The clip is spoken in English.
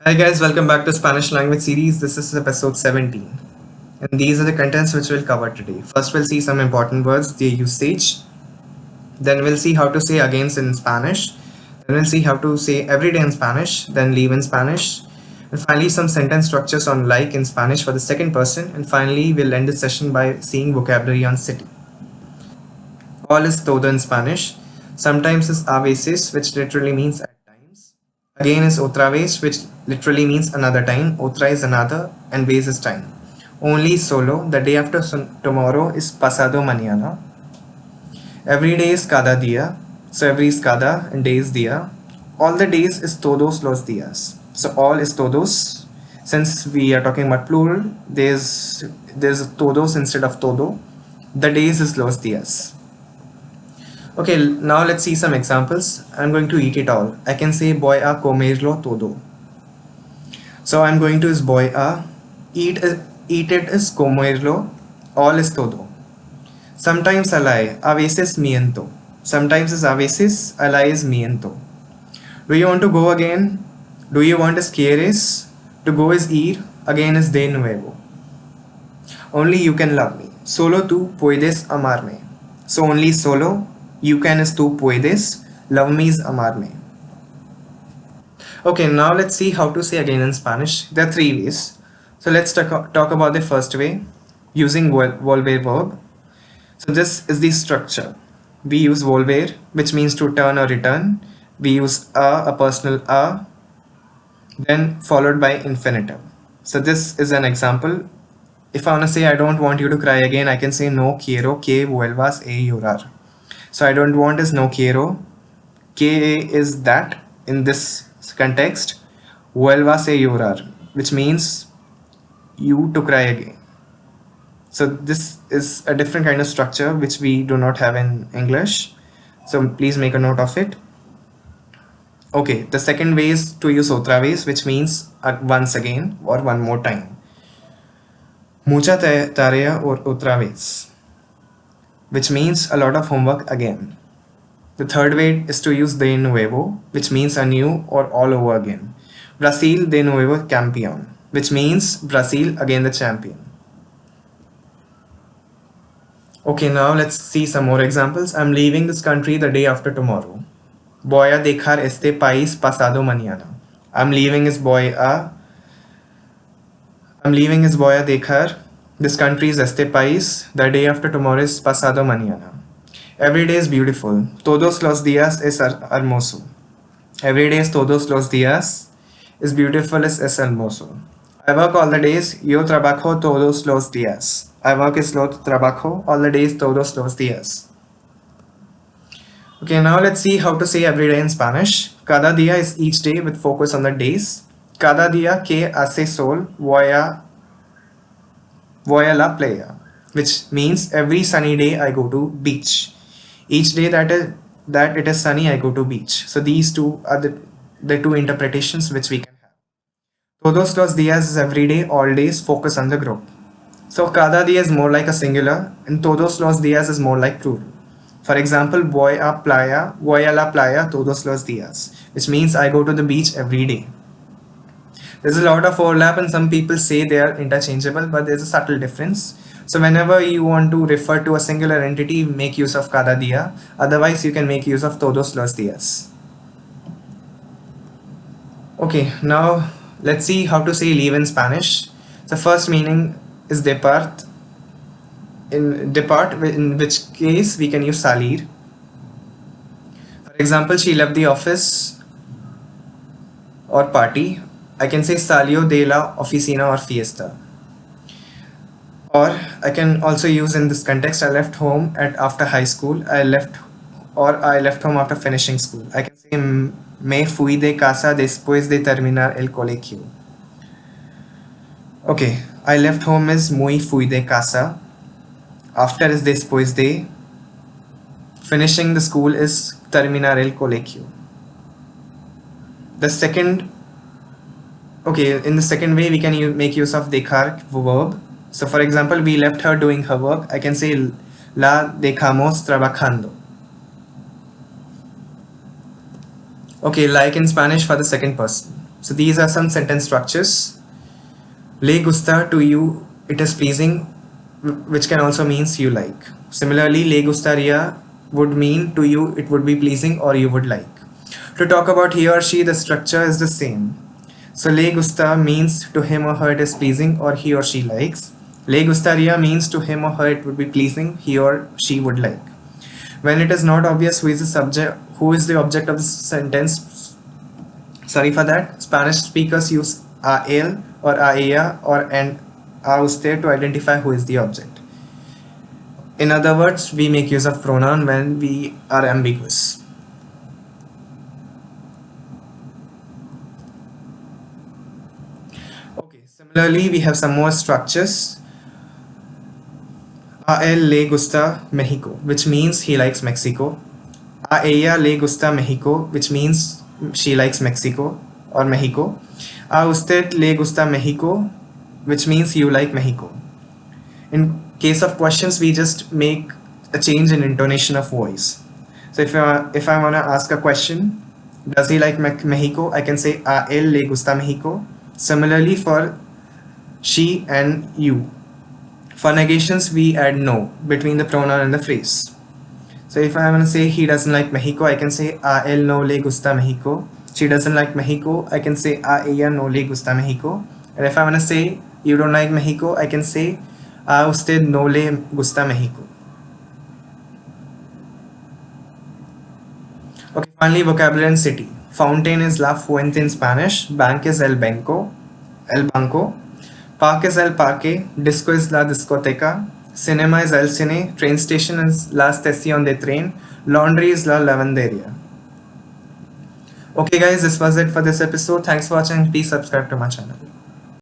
Hi guys, welcome back to Spanish language series. This is episode 17. And these are the contents which we'll cover today. First we'll see some important words, their usage. Then we'll see how to say against in Spanish. Then we'll see how to say everyday in Spanish, then leave in Spanish. And finally some sentence structures on like in Spanish for the second person. And finally we'll end the session by seeing vocabulary on city. All is todo in Spanish. Sometimes is a veces, which literally means at times. Again is otra vez, which literally means another time. Otra is another, and vez is time. Only solo. The day after tomorrow is pasado mañana. Every day is cada día. So every is cada and day is día. All the days is todos los días. So all is todos. Since we are talking about plural, there's todos instead of todo. The days is los días. Okay, now let's see some examples. I'm going to eat it all. I can say voy a comerlo todo. So I'm going to is voy a, eat it is comerlo, all is todo. Sometimes I lie, a veces miento. Sometimes is a veces, I lie is miento. Do you want to go again? Do you want is quieres? To go is ir, again is de nuevo. Only you can love me. Solo tú puedes amarme. So only solo, you can is tú puedes, love me is amarme. Okay, now let's see how to say again in Spanish. There are three ways. So let's talk about the first way, using volver verb. So this is the structure. We use volver, which means to turn or return. We use a personal a, then followed by infinitive. So this is an example. If I want to say I don't want you to cry again, I can say no quiero que vuelvas a llorar. So I don't want is no quiero. Que is that in this context. Vuelvas a llorar, which means you to cry again. So this is a different kind of structure which we do not have in English. So please make a note of it. Okay, the second way is to use otra vez, which means once again or one more time. Mucha tarea or otra vez, which means a lot of homework again. The third way is to use de nuevo, which means anew or all over again. Brasil de nuevo campeón, which means Brazil again the champion. Okay, now let's see some more examples. I'm leaving this country the day after tomorrow. Voy a dejar este país pasado mañana. I'm leaving is voy a dejar this country is este país. The day after tomorrow is pasado mañana. Every day is beautiful. Todos los días es hermoso. Every day is todos los días is beautiful es hermoso. I work all the days. Yo trabajo todos los días. I work is lo trabajo all the days todos los días. Okay, now let's see how to say every day in Spanish. Cada día is each day with focus on the days. Cada día que hace sol voy a la playa, which means every sunny day I go to beach. Each day that it is sunny I go to beach. So these two are the two interpretations which we can have. Todos los días is every day, all days, focus on the group. So cada día is more like a singular and todos los días is more like plural. For example, voy a la playa todos los días, which means I go to the beach every day. There's a lot of overlap and some people say they are interchangeable, but there's a subtle difference. So whenever you want to refer to a singular entity, make use of cada día. Otherwise, you can make use of todos los días. Okay, now let's see how to say leave in Spanish. The first meaning is depart. In which case we can use salir. For example, she left the office or party. I can say salió de la oficina or fiesta. Or I can also use in this context, I left home after high school. I left home after finishing school. I can say me fui de casa después de terminar el colegio. Okay, I left home is muy fui de casa. After is después de. Finishing the school is terminar el colegio. In the second way, we can make use of dejar verb. So for example, we left her doing her work. I can say la dejamos trabajando. Okay, like in Spanish for the second person. So So these are some sentence structures. Le gusta, to you it is pleasing, which can also means you like. Similarly, le gustaría would mean to you it would be pleasing or you would like. To talk about he or she, the structure is the same. So le gusta means to him or her it is pleasing or he or she likes. Le gustaría means to him or her it would be pleasing, he or she would like. When it is not obvious who is the subject, who is the object of the sentence, sorry for that, Spanish speakers use a él or a ella or and a usted to identify who is the object. In other words, we make use of pronoun when we are ambiguous. Okay, similarly, we have some more structures. A él le gusta Mexico, which means he likes Mexico. A ella le gusta Mexico, which means she likes Mexico or Mexico. A usted le gusta Mexico, which means you like Mexico. In case of questions, we just make a change in intonation of voice. So if I want to ask a question, does he like Mexico? I can say a él le gusta Mexico. Similarly for she and you. For negations, we add no between the pronoun and the phrase. So if I want to say he doesn't like Mexico, I can say a él no le gusta Mexico. She doesn't like Mexico, I can say a ella no le gusta Mexico. And if I want to say you don't like Mexico, I can say a usted no le gusta Mexico. Okay, finally vocabulary and city. Fountain is La Fuente in Spanish. Bank is El Banco. El Banco. Park is El Parque. Disco is La Discoteca. Cinema is El Cine. Train station is La Estación de Tren. Laundry is La Lavanderia. Okay guys, this was it for this episode. Thanks for watching. Please subscribe to my channel.